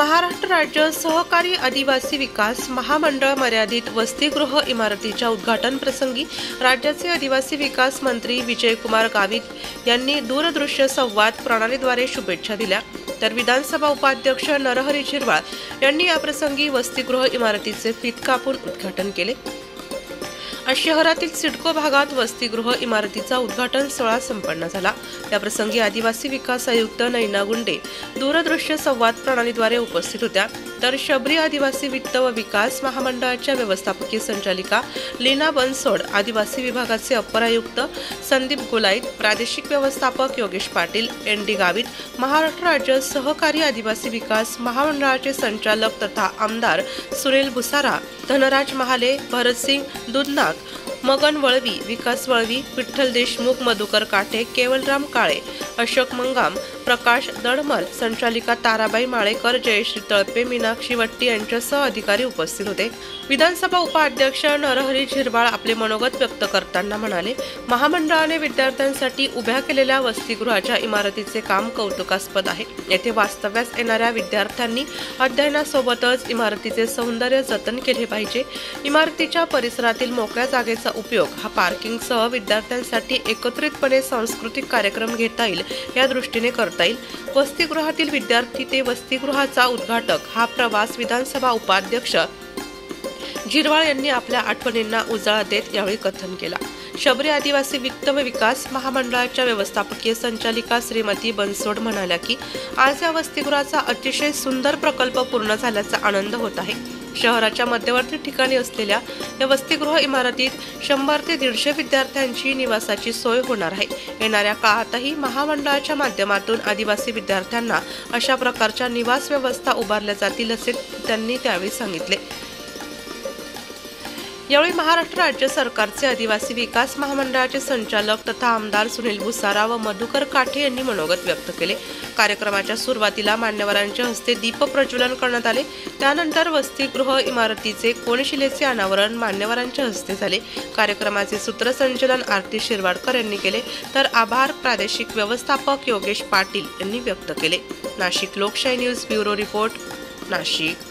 महाराष्ट्र राज्य सहकारी आदिवासी विकास महामंडळ मर्यादित वसतिगृह इमारतीच्या उद्घाटन प्रसंगी राज्याचे आदिवासी विकास मंत्री विजयकुमार गावित यांनी दूरदृश्य संवाद प्रणालीद्वारे शुभेच्छा दिल्या। तर विधानसभा उपाध्यक्ष नरहरी झिरवाळ यांनी या प्रसंगी वसतिगृह इमारतीचे फीत कापून उद्घाटन केले। आज शहरातील सिडको भागात वसतिगृह इमारतीचा उद्घाटन सोहळा संपन्न झाला। या प्रसंगी आदिवासी विकास आयुक्त नैना गुंडे दूरदृश्य संवाद प्रणालीद्वारे उपस्थित होत्या। तर शबरी आदिवासी वित्त व विकास महामंडळाच्या व्यवस्थापकीय संचालिका लीना बनसोड, आदिवासी विभागाचे अपर आयुक्त संदीप गोलाईत, प्रादेशिक व्यवस्थापक योगेश पाटील, एनडी गावित, महाराष्ट्र राज्य सहकारी आदिवासी विकास महामंडळाचे संचालक तथा आमदार सुनील भुसारा, धनराज महाले, भरतसिंग दुधनाक, मगन वळवी, विकास वळवी, विठ्ठल देशमुख, मधुकर काठे, केवलराम काळे, अशोक मंगाम, प्रकाश दडमल, संचालिका ताराबाई माळेकर, जयश्री तळपे, मीनाक्षी वट्टी यांच्यासह अधिकारी उपस्थित होते। विधानसभा उपाध्यक्ष नरहरी झिरवाळ आपले मनोगत व्यक्त करताना म्हणाले, महामंडळाने विद्यार्थ्यांसाठी उभ्या केलेल्या वसतिगृहाच्या इमारतीचे काम कौतुकास्पद आहे। येथे वास्तव्यास येणाऱ्या विद्यार्थ्यांनी अध्ययनासोबतच इमारतीचे सौंदर्य जतन केले पाहिजे। इमारतीच्या परिसरातील मोकळ्या जागेचा उपयोग हा पार्किंगसह विद्यार्थ्यांसाठी एकत्रितपणे सांस्कृतिक कार्यक्रम घेता येईल या दृष्टीने करता येईल। वसतिगृहातील विद्यार्थी ते वसतिगृहाचा उद्घाटक हा प्रवास विधानसभा उपाध्यक्ष झिरवाळ यांनी आपल्या आठवणींना उजाळा देत यावेळी कथन केला। शबरी आदिवासी वित्त व विकास महामंडळाच्या व्यवस्थापकीय संचालिका श्रीमती बनसोड म्हणाल्या की आज या वसतिगृहाचा अतिशय सुंदर प्रकल्प पूर्ण झाल्याचा आनंद होत आहे। शहराच्या मध्यवर्ती ठिकाणी असलेल्या या वसतिगृह इमारतीत 100 ते 150 विद्यार्थ्यांची निवासाची सोय होणार आहे। येणाऱ्या काळातही महामंडळाच्या माध्यमातून आदिवासी विद्यार्थ्यांना अशा प्रकारच्या निवास व्यवस्था उभारल्या जातील असे त्यांनी त्यावेळी सांगितले। यावेळी महाराष्ट्र राज्य सरकारचे आदिवासी विकास महामंडळाचे संचालक तथा आमदार सुनील भुसारा व मधुकर काठे यांनी मनोगत व्यक्त केले। कार्यक्रमाच्या सुरुवातीला मान्यवरांच्या हस्ते दीप प्रज्वलन करण्यात आले। त्यानंतर वसतिगृह इमारतीचे कोनशिलेचे अनावरण मान्यवरांच्या हस्ते झाले। कार्यक्रमाचे सूत्रसंचालन आरती शिरवाडकर यांनी केले, तर आभार प्रादेशिक व्यवस्थापक योगेश पाटील यांनी व्यक्त केले। नाशिक लोकशाही न्यूज ब्युरो रिपोर्ट, नाशिक।